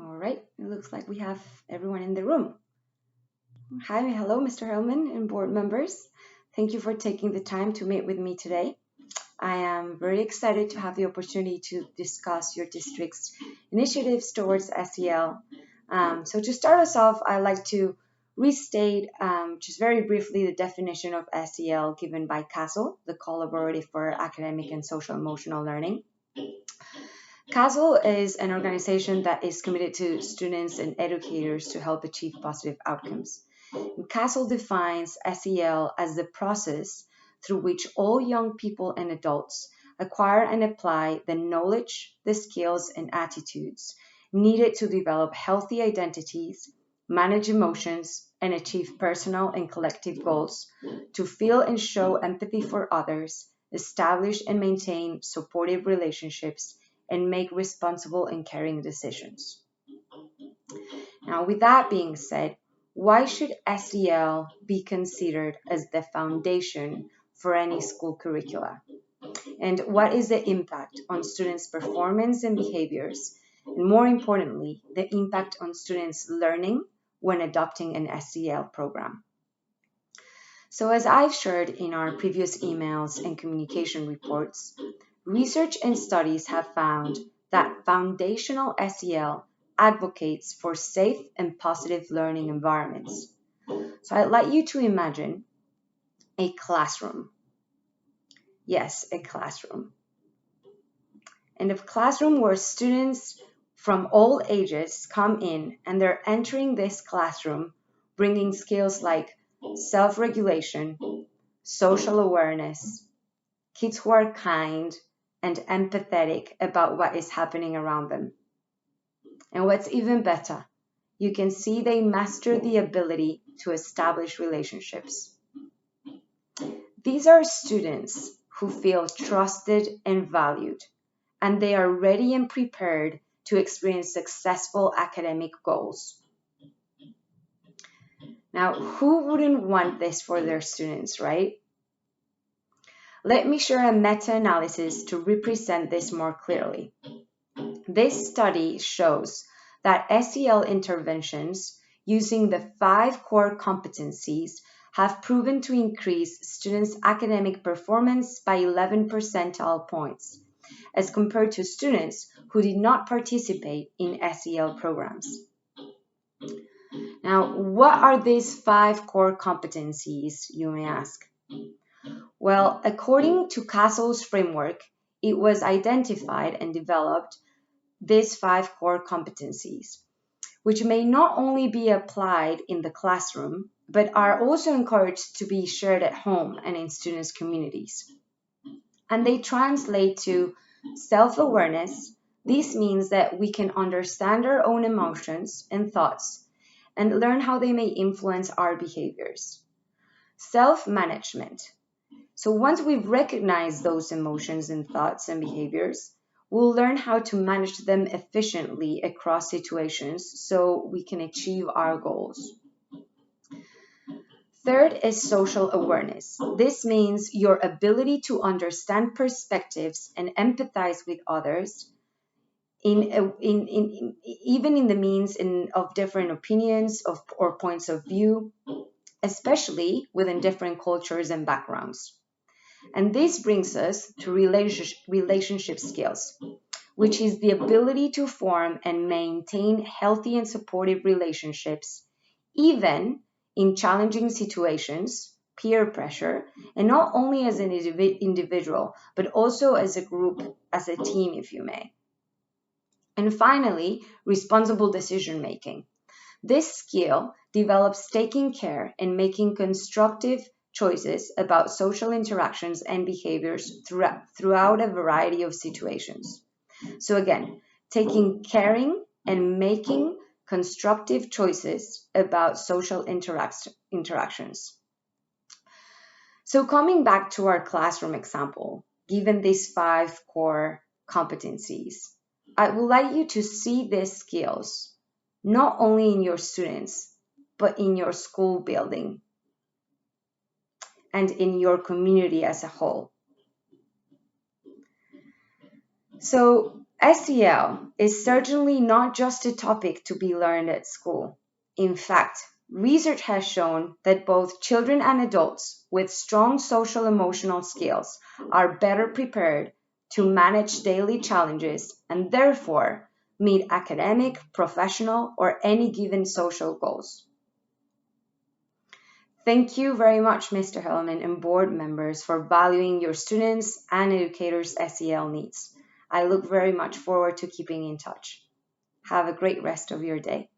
All right, it looks like we have everyone in the room. Hi, hello, Mr. Hellman and board members. Thank you for taking the time to meet with me today. I am very excited to have the opportunity to discuss your district's initiatives towards SEL. So to start us off, I'd like to restate just very briefly the definition of SEL given by CASEL, the Collaborative for Academic and Social Emotional Learning. CASEL is an organization that is committed to students and educators to help achieve positive outcomes. CASEL defines SEL as the process through which all young people and adults acquire and apply the knowledge, the skills, and attitudes needed to develop healthy identities, manage emotions, and achieve personal and collective goals, to feel and show empathy for others, establish and maintain supportive relationships, and make responsible and caring decisions. Now, with that being said, why should SEL be considered as the foundation for any school curricula? And what is the impact on students' performance and behaviors? And more importantly, the impact on students' learning when adopting an SEL program. So as I've shared in our previous emails and communication reports, research and studies have found that foundational SEL advocates for safe and positive learning environments. So I'd like you to imagine a classroom. Yes, a classroom. And a classroom where students from all ages come in and they're entering this classroom bringing skills like self-regulation, social awareness, kids who are kind and empathetic about what is happening around them. And what's even better, you can see they master the ability to establish relationships. These are students who feel trusted and valued, and they are ready and prepared to experience successful academic goals. Now, who wouldn't want this for their students, right? Let me share a meta-analysis to represent this more clearly. This study shows that SEL interventions using the 5 core competencies have proven to increase students' academic performance by 11 percentile points, as compared to students who did not participate in SEL programs. Now, what are these 5 core competencies, you may ask? Well, according to CASEL's framework, it was identified and developed these 5 core competencies, which may not only be applied in the classroom, but are also encouraged to be shared at home and in students' communities. And they translate to self-awareness. This means that we can understand our own emotions and thoughts and learn how they may influence our behaviors. Self-management. So once we've recognized those emotions and thoughts and behaviors, we'll learn how to manage them efficiently across situations so we can achieve our goals. Third is social awareness. This means your ability to understand perspectives and empathize with others, even in the means of different opinions or points of view, especially within different cultures and backgrounds. And this brings us to relationship skills, which is the ability to form and maintain healthy and supportive relationships, even in challenging situations, peer pressure, and not only as an individual, but also as a group, as a team, if you may. And finally, responsible decision making. This skill develops taking care and making constructive choices about social interactions and behaviors throughout a variety of situations. So again, taking caring and making constructive choices about social interactions. So coming back to our classroom example, given these 5 core competencies, I would like you to see these skills not only in your students, but in your school building and in your community as a whole. So SEL is certainly not just a topic to be learned at school. In fact, research has shown that both children and adults with strong social emotional skills are better prepared to manage daily challenges and therefore meet academic, professional, or any given social goals. Thank you very much, Mr. Hellman and board members, for valuing your students and educators' SEL needs. I look very much forward to keeping in touch. Have a great rest of your day.